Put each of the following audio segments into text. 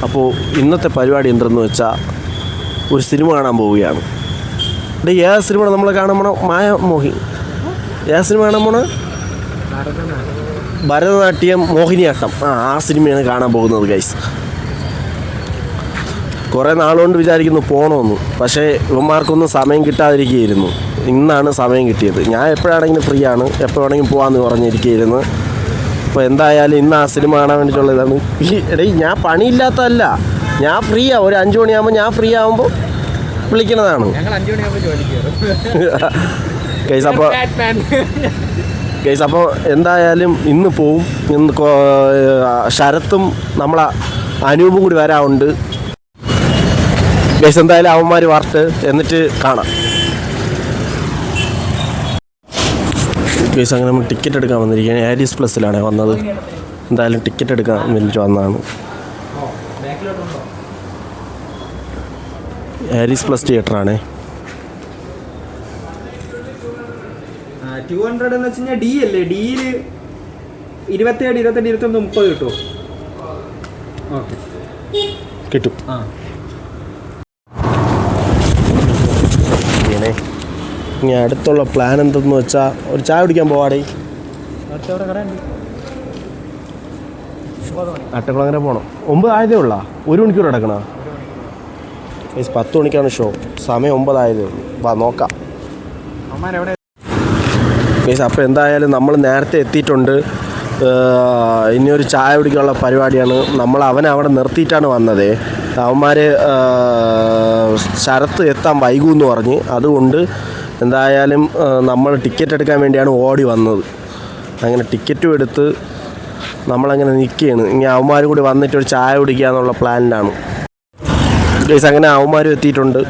അപ്പോൾ ഇന്നത്തെ പരിപാടി എന്തെന്ന് വെച്ചാൽ ഒരു സിനിമ കാണാൻ പോവുകയാണ്. ഏത് സിനിമ നമ്മൾ കാണാൻ പോണ? മായമോഹി. ഏത് സിനിമ കാണാൻ പോണ? ഭരതനാട്യം മോഹിനിയാട്ടം. ആ സിനിമയാണ് കാണാൻ പോകുന്നത് ഗൈസ്. കുറേ നാളുകൊണ്ട് വിചാരിക്കുന്നു പോകണമെന്ന്, പക്ഷേ ഇവന്മാർക്കൊന്നും സമയം കിട്ടാതിരിക്കുകയായിരുന്നു. ഇന്നാണ് സമയം കിട്ടിയത്. ഞാൻ എപ്പോഴാണെങ്കിലും ഫ്രീ ആണ്, എപ്പോൾ വേണമെങ്കിലും പോകാമെന്ന് പറഞ്ഞിരിക്കുകയായിരുന്നു. അപ്പോൾ എന്തായാലും ഇന്ന് ആ സിനിമ കാണാൻ വേണ്ടിയിട്ടുള്ളതാണ്. ഞാൻ പണിയില്ലാത്തതല്ല, ഞാൻ ഫ്രീയാണ്. ഒരു 5 മണിയാകുമ്പോൾ ഞാൻ ഫ്രീ ആകുമ്പോൾ വിളിക്കുന്നതാണ് ഗൈസ്. അപ്പോൾ എന്തായാലും ഇന്ന് പോവും. ഇന്ന് ശരത്തും നമ്മളെ അനൂപും കൂടി വരാറുണ്ട് ഗൈസ്. എന്തായാലും അവന്മാർ വരട്ട്, എന്നിട്ട് കാണാം ഗൈസ്. അങ്ങനെ നമ്മൾ ടിക്കറ്റ് എടുക്കാൻ വന്നിരിക്കുകയാണ്. ആരീസ് പ്ലസ്സിലാണ് വന്നത്. എന്തായാലും ടിക്കറ്റ് എടുക്കാൻ വേണ്ടിയിട്ട് വന്നതാണ്. ആരീസ് പ്ലസ് തിയേറ്ററാണേ. 200 എന്ന് വെച്ച് കഴിഞ്ഞാൽ ഡി അല്ലേ? ഡിയിൽ 27, 28, 29, 30 കിട്ടുമോ? ഓക്കെ, കിട്ടും. ഇങ്ങനെ ഇനി അടുത്തുള്ള പ്ലാൻ എന്തെന്ന് വെച്ചാൽ ഒരു ചായ കുടിക്കാൻ പോവാടേ. അട്ടക്കുളങ്ങര പോകണം. 9 ആയതേ ഉള്ളൂ. 1 മണിക്കൂർ കിടക്കണ. 10 മണിക്കാണ് ഷോ. സമയം 9 ആയതേ ഉള്ളൂ. വാ നോക്കാം ഗൈസ്. അപ്പോൾ എന്തായാലും നമ്മൾ നേരത്തെ എത്തിയിട്ടുണ്ട്. ഇനി ഒരു ചായ കുടിക്കാനുള്ള പരിപാടിയാണ്. നമ്മൾ അവനെ അവിടെ നിർത്തിയിട്ടാണ് വന്നത്. അവന്മാർ ശരത്ത് എത്താൻ വൈകുമെന്ന് പറഞ്ഞ്, അതുകൊണ്ട് എന്തായാലും നമ്മൾ ടിക്കറ്റ് എടുക്കാൻ വേണ്ടിയാണ് ഓടി വന്നത്. അങ്ങനെ ടിക്കറ്റും എടുത്ത് നമ്മളങ്ങനെ നിൽക്കുകയാണ്. ഇനി അവന്മാരും കൂടി വന്നിട്ട് ഒരു ചായ കുടിക്കുക എന്നുള്ള പ്ലാനിലാണ് ഗൈസ്. അങ്ങനെ അവന്മാരും എത്തിയിട്ടുണ്ട്.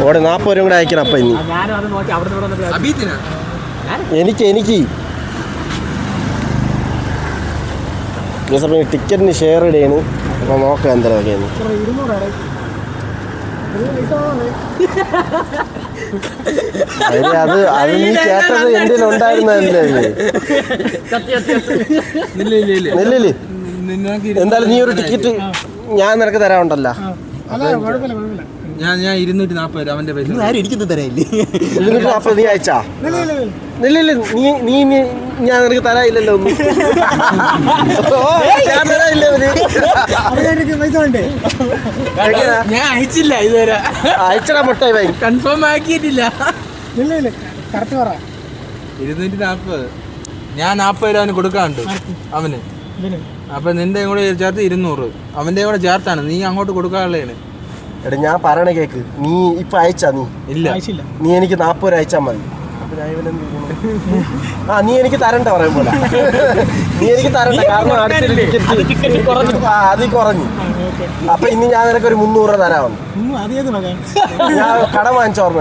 ഓടെ 40 രൂപ കൂടെ അയക്കണം. അപ്പം ഇനി എനിക്ക് ഗൈസ്. അപ്പം ടിക്കറ്റിന് ഷെയർ ഇടുകയാണ്. അപ്പോൾ നോക്കാം എന്തൊക്കെയാണ്. അത് നീ കേട്ടത് എൻ്റെ ഉണ്ടായിരുന്നല്ലേ? ഇല്ലില്ലേ. എന്തായാലും നീ ഒരു ടിക്കറ്റ് ഞാൻ നിനക്ക് തരാറുണ്ടല്ലോ. ഞാൻ 240 അവന്റെ പൈസ. 240 നീ അയച്ചാ? ഇല്ലില്ല, നീ ഞാൻ നിനക്ക് തരായില്ലല്ലോ ഒന്നും. ഞാൻ തരായില്ല. ഞാൻ അയച്ചില്ല ഇതുവരെ. അയച്ചടാ മുട്ടായി. കൺഫേം ആക്കിയിട്ടില്ല. 240 ഞാൻ 40 രൂപ കൊടുക്കാണ്ട് അവന്. അപ്പൊ നിന്റെ കൂടെ ചേർത്ത് 200 അവന്റെ കൂടെ ചേർത്താണ്. നീ അങ്ങോട്ട് കൊടുക്കാനുള്ളതാണ്. എടാ ഞാൻ പറയണ കേക്ക്. നീ ഇപ്പൊ അയച്ചാ? നീ ഇല്ല, നീ എനിക്ക് 40 രൂപ അയച്ചാൽ മതി. നീ എനിക്ക് തരണ്ട പറയും പോലെ. നീ എനിക്ക് തരണ്ട, കാരണം അടുത്തൊരു ടിക്കറ്റ് അതിൽ കുറഞ്ഞു. അപ്പൊ ഇനി ഞാൻ നിനക്ക് ഒരു 300 രൂപ തരാമെന്ന്. ഞാൻ കടം വാങ്ങിച്ച ഓർമ്മ.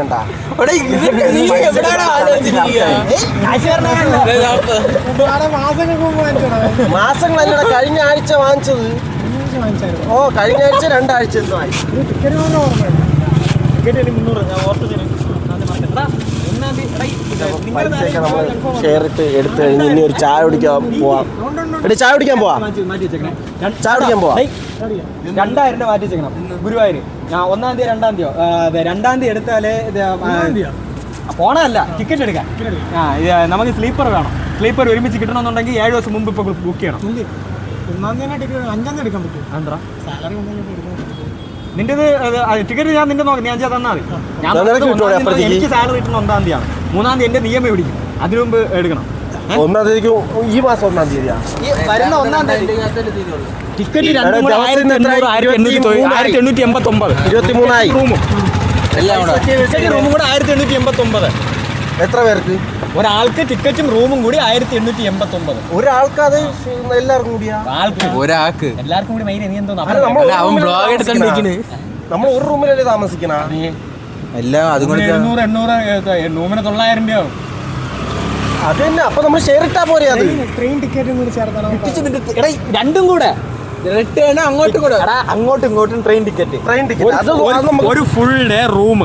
മാസങ്ങളല്ല, കഴിഞ്ഞ ആഴ്ച വാങ്ങിച്ചത്. കഴിഞ്ഞ ആഴ്ച 2 ആഴ്ച ഷെയർ ഇട്ട് എടുത്ത് കഴിഞ്ഞ് ഇനി ഒരു ചായ കുടിക്കാൻ പോവാം. ചായ കുടിക്കാൻ പോവാ. 2000 രൂപ മാറ്റി വെച്ചേക്കണം. ഗുരുവായൂർ 1-ാം തീയതി 2-ാം തീയതിയോ 2-ാം തീയതി എടുത്താലേ പോണല്ല ടിക്കറ്റ് എടുക്കാൻ. നമുക്ക് സ്ലീപ്പർ വേണം. സ്ലീപ്പർ ഒരുമിച്ച് കിട്ടണമെന്നുണ്ടെങ്കിൽ 7 ദിവസം മുമ്പ് ഇപ്പോൾ ബുക്ക് ചെയ്യണം. 1-ാം തീയതി 5-ാം തീയതി എടുക്കാൻ പറ്റും. നിന്റെ ടിക്കറ്റ് ഞാൻ നിന്റെ നോക്കാം. ഞാൻ തന്നാൽ മതി. എനിക്ക് സാലറി കിട്ടുന്ന 1-ാം തീയതിയാണ്. 3-ാം തീയതി എന്റെ നിയമം പിടിക്കും. അതിനു മുമ്പ് എടുക്കണം. 1-ാം തീയതിക്ക് ഈ മാസം 1-ാം തീയതിയാ വരുന്ന 1-ാം തീയതി. ടിക്കറ്റ് 1889 റൂമും റൂമും കൂടെ 1889. എത്ര പേർക്ക്? ഒരാൾക്ക് ടിക്കറ്റും റൂമും കൂടി 1889. ഒരാൾക്ക്? അത് എല്ലാവർക്കും കൂടിയാ? ഒരാൾക്ക് എല്ലാവർക്കും കൂടി മൈരി. നീ എന്തോ നമ്മൾ ഒരു റൂമിലല്ലേ താമസിക്കണ? എല്ലാം അതുകൊണ്ട് 700-800 റൂമിന് 900 രൂപയാവും. അത് തന്നെ. അപ്പൊ നമ്മൾ ഷെയർ ഇട്ടാ പോരെ? അത് ട്രെയിൻ ടിക്കറ്റും കൂടി ചേർത്താലോ? രണ്ടും കൂടെ റിട്ടേൺ അങ്ങോട്ടും കൂടെ അങ്ങോട്ടും ഇങ്ങോട്ടും ട്രെയിൻ ടിക്കറ്റ് ഒരു ഫുൾ ഡേ റൂം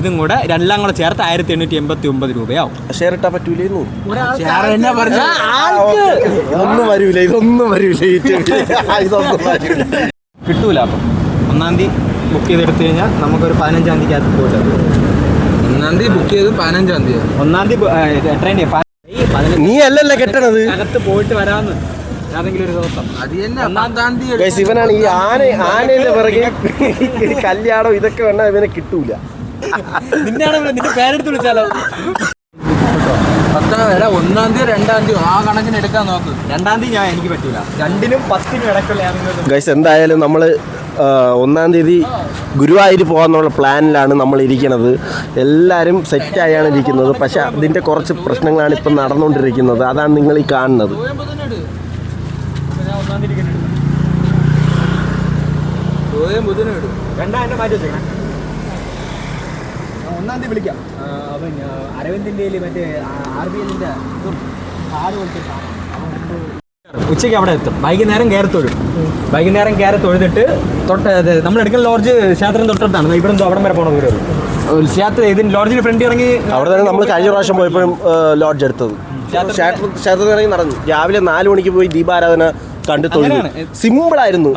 ഇതും കൂടെ എല്ലാം കൂടെ ചേർത്ത് 1889 രൂപയാവും. ഷെയർ ഇട്ടാ പറ്റൂലേന്നു. ഇതൊന്നും വരൂല കിട്ടൂല. അപ്പം 1-ാം തീയതി ബുക്ക് ചെയ്തെടുത്തു കഴിഞ്ഞാൽ നമുക്കൊരു 15-ാം തീയതിക്കകത്ത് പോയിട്ട് 1-ാം തീയതി ബുക്ക് ചെയ്ത് 15-ാം തീയതി 1-ാം തീയതി ട്രെയിൻ നീ അല്ലല്ലേ കെട്ടണത്. അകത്ത് പോയിട്ട് വരാമെന്ന് ഏതെങ്കിലും ഒരു ദിവസം. അത് തന്നെ 1-ാം തീയതി. ഇവനാണ് ഈ ആനയുടെ പിറകെ കല്യാണം ഇതൊക്കെ വേണ്ട ഇവനെ കിട്ടൂല. നിന്നെയാണ് നിന്റെ പേരെടുത്ത് വിളിച്ചാലോ. 10-ാം വരെ 1-ാം തീയതി 2-ാം തീയതി ആ കണക്കിന് എടുക്കാൻ നോക്ക്. 2-ാം തീയതി എനിക്ക് പറ്റൂല. 2-നും 10-നും ഇടയ്ക്കുള്ള ഗൈസ് എന്തായാലും നമ്മൾ 1-ാം തീയതി ഗുരുവായൂർ പോകാന്നുള്ള പ്ലാനിലാണ് നമ്മൾ ഇരിക്കുന്നത്. എല്ലാവരും സെറ്റായാണ് ഇരിക്കുന്നത്. പക്ഷെ അതിൻ്റെ കുറച്ച് പ്രശ്നങ്ങളാണ് ഇപ്പം നടന്നുകൊണ്ടിരിക്കുന്നത്. അതാണ് നിങ്ങൾ ഈ കാണുന്നത്. 1-ാം തീയതി മാറ്റി വെച്ചേക്കണം. 1-ാം തീയതി വിളിക്കാം. അവൻ അരവിന്ദിൻ്റെ മറ്റേ RBLന്റെ കാർഡ് കൊടുത്തിട്ടാണ്. ഉച്ചയ്ക്ക് അവിടെ എത്തും. വൈകുന്നേരം കയറി തൊഴുതിട്ട് നമ്മൾ എടുക്കുന്ന ലോഡ്ജ് ക്ഷേത്രം തൊട്ടടുത്താണ്. ഇവിടെ അവിടം വരെ പോകണം. ഇതിന് ലോഡ്ജിന് ഫ്രണ്ട് ഇറങ്ങി അവിടെ തന്നെ നമ്മൾ കഴിഞ്ഞ പ്രാവശ്യം പോയപ്പോഴും ലോഡ്ജ് എടുത്തത്. ക്ഷേത്രത്തിൽ ഇറങ്ങി നടന്നു. രാവിലെ 4 മണിക്ക് പോയി ദീപാരാധന കണ്ടു തൊഴുതു. സിമ്പിൾ ആയിരുന്നു.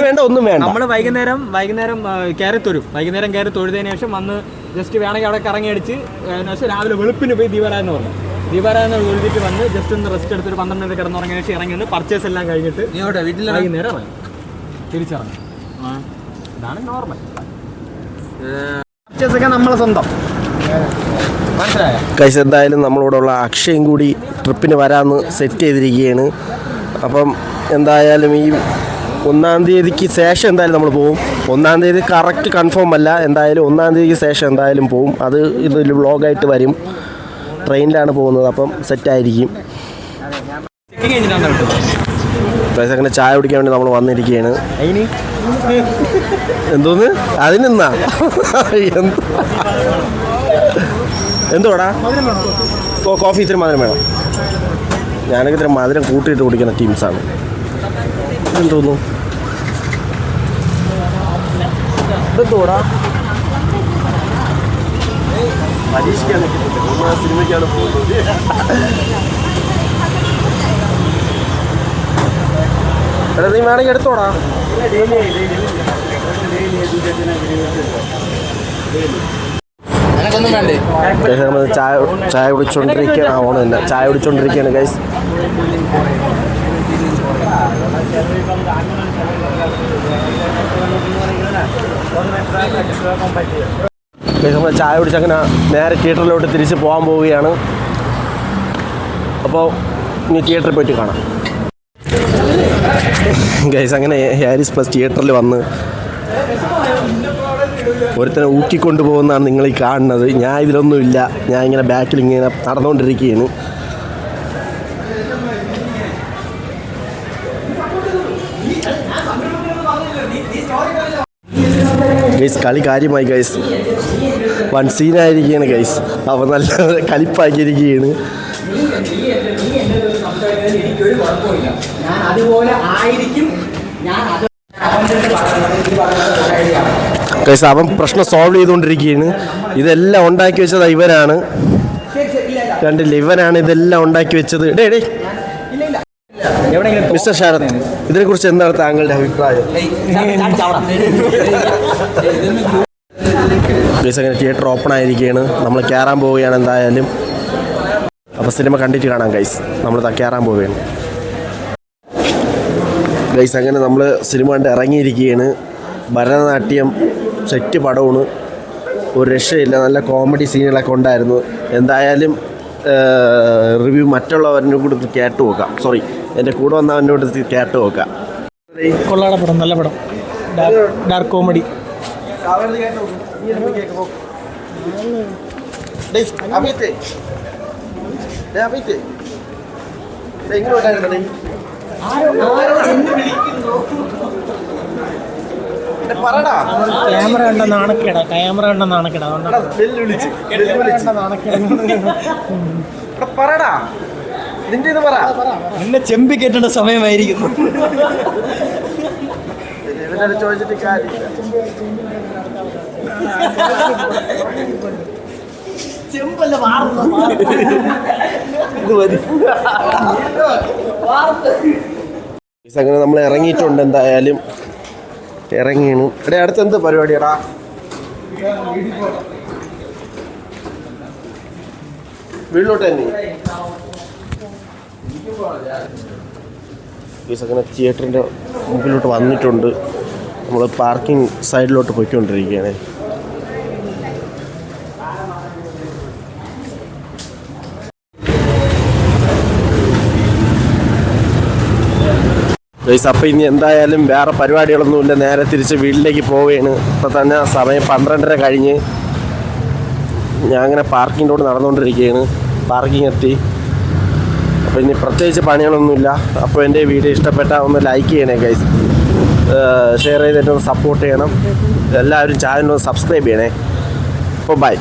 വേണ്ട ഒന്നും വേണ്ട. നമ്മൾ വൈകുന്നേരം കയറി തൊഴുതതിനു ശേഷം വന്ന് ജസ്റ്റ് വേണമെങ്കിൽ അവിടെ കറങ്ങി അടിച്ച് രാവിലെ വെളുപ്പിന് പോയി ദീപാരാധന പറഞ്ഞു. ദീപാരാധന ഒഴുതിട്ട് വന്ന് ജസ്റ്റ് ഒന്ന് റെസ്റ്റ് എടുത്തിട്ട് 12 മണി കിടന്നുറങ്ങിയ ശേഷം ഇറങ്ങി വന്ന് പർച്ചേസ് എല്ലാം കഴിഞ്ഞിട്ട് വൈകുന്നേരം ഇറങ്ങി തിരിച്ചിറങ്ങി. ഇതാണ് നോർമൽ പർച്ചേസ് ഒക്കെ നമ്മളെ സ്വന്തം. മനസ്സിലായോ? കൈസ് എന്തായാലും നമ്മളോടുള്ള അക്ഷയും കൂടി ട്രിപ്പിന് വരാമെന്ന് സെറ്റ് ചെയ്തിരിക്കുകയാണ്. അപ്പം എന്തായാലും ഈ 1-ാം തീയതിക്ക് ശേഷം എന്തായാലും നമ്മൾ പോകും. 1-ാം തീയതി കറക്റ്റ് കൺഫേം അല്ല. എന്തായാലും 1-ാം തീയതിക്ക് ശേഷം എന്തായാലും പോകും. അത് ഇതൊരു വ്ളോഗായിട്ട് വരും. ട്രെയിനിലാണ് പോകുന്നത്. അപ്പം സെറ്റായിരിക്കും. അങ്ങനെ ചായ കുടിക്കാൻ വേണ്ടി നമ്മൾ വന്നിരിക്കുകയാണ്. എന്തോന്ന് അതിനെന്നാ എന്തോടാ കോഫി ഇത്തിരി മധുരം വേണം. ഞാനൊക്കെ ഇത്തിരി മധുരം കൂട്ടിയിട്ട് കുടിക്കുന്ന ടീംസാണ്. എന്തോന്നു ഇതെന്തോടാ പരീക്ഷിക്കാൻ സിനിമയ്ക്കാണ് പോകുന്നത്. എടാ നീ വേണമെങ്കിൽ എടുത്തോടാ. ചായ കുടിച്ചോണ്ടിരിക്കുകയാണ്. ഓണം ചായ കുടിച്ചോണ്ടിരിക്കുകയാണ് ഗൈസ്. നമ്മൾ ചായ കുടിച്ചങ്ങനെ നേരെ തിയേറ്ററിലോട്ട് തിരിച്ച് പോകാൻ പോവുകയാണ്. അപ്പോൾ ഇനി തിയേറ്ററിൽ പോയിട്ട് കാണാം ഗൈസ്. അങ്ങനെ ഹാരിസ് പ്ലസ് തിയേറ്ററിൽ വന്ന് ഒരുത്തനെ ഊക്കിക്കൊണ്ട് പോകുന്നതാണ് നിങ്ങൾ ഈ കാണുന്നത്. ഞാൻ ഇതിലൊന്നുമില്ല. ഞാൻ ഇങ്ങനെ ബാക്കിൽ ഇങ്ങനെ നടന്നുകൊണ്ടിരിക്കുകയാണ്. ഗൈസ് കളി കാര്യമായി ഗൈസ്. One സീനായിരിക്കുകയാണ് guys. അപ്പോൾ നല്ല കളിപ്പാക്കിയിരിക്കുകയാണ്. ഗൈസ് അവൻ പ്രശ്നം സോൾവ് ചെയ്തുകൊണ്ടിരിക്കുകയാണ്. ഇതെല്ലാം ഉണ്ടാക്കി വെച്ചത് ഇവനാണ്. കണ്ടില്ല, ഇവനാണ് ഇതെല്ലാം ഉണ്ടാക്കി വെച്ചത്. ഡേ മിസ്റ്റർ ശരത്, ഇതിനെക്കുറിച്ച് എന്താണ് താങ്കളുടെ അഭിപ്രായം? ഗൈസ് അങ്ങനെ തിയേറ്റർ ഓപ്പൺ ആയിരിക്കുകയാണ്. നമ്മൾ കയറാൻ പോവുകയാണ് എന്തായാലും. അപ്പോൾ സിനിമ കണ്ടിട്ട് കാണാം ഗൈസ്. നമ്മൾ കയറാൻ പോവുകയാണ് ഗൈസ്. അങ്ങനെ നമ്മൾ സിനിമ കണ്ട് ഇറങ്ങിയിരിക്കുകയാണ്. ഭരതനാട്യം സെറ്റ് പടമാണ്. ഒരു രക്ഷയില്ല. നല്ല കോമഡി സീനുകളൊക്കെ ഉണ്ടായിരുന്നു. എന്തായാലും റിവ്യൂ മറ്റുള്ളവരുടെ കൂടെ കേട്ട് നോക്കാം. സോറി, എൻ്റെ കൂടെ വന്നവനോട് കേട്ട് നോക്കാം. കൊള്ളാട പടം, നല്ല പടം, ഡാർക്ക് കോമഡി. ക്യാമറ കണ്ട നാണക്കേടാ, നിന്നെ ചെമ്പി കെട്ടേണ്ട സമയമായിരിക്കുന്നു. ഇവനോട് ചോദിച്ചിട്ട് കാര്യമില്ല. ഇത് മതി. അങ്ങനെ നമ്മൾ ഇറങ്ങിയിട്ടുണ്ട്. എന്തായാലും ഇറങ്ങിയാണ്. എടേ അടുത്ത് എന്ത് പരിപാടിയാടാ? വീട്ടിലോട്ട് തന്നെ അങ്ങനെ തിയേറ്ററിൻ്റെ മുമ്പിലോട്ട് വന്നിട്ടുണ്ട്. നമ്മൾ പാർക്കിംഗ് സൈഡിലോട്ട് പോയിക്കൊണ്ടിരിക്കുകയാണ്. അപ്പോൾ ഇനി എന്തായാലും വേറെ പരിപാടികളൊന്നുമില്ല, നേരെ തിരിച്ച് വീട്ടിലേക്ക് പോവുകയാണ്. ഇപ്പോൾ തന്നെ സമയം 12:30 കഴിഞ്ഞ്. ഞാൻ അങ്ങനെ പാർക്കിങ്ങിലോട്ട് നടന്നുകൊണ്ടിരിക്കുകയാണ്. പാർക്കിംഗ് എത്തി. അപ്പോൾ ഇനി പ്രത്യേകിച്ച് പണികളൊന്നുമില്ല. അപ്പോൾ എൻ്റെ വീഡിയോ ഇഷ്ടപ്പെട്ടാൽ ഒന്ന് ലൈക്ക് ചെയ്യണേ ഗൈസ്, ഷെയർ ചെയ്തിട്ടൊന്ന് സപ്പോർട്ട് ചെയ്യണം. എല്ലാവരും ചാനൽ ഒന്ന് സബ്സ്ക്രൈബ് ചെയ്യണേ. അപ്പോൾ ബൈ.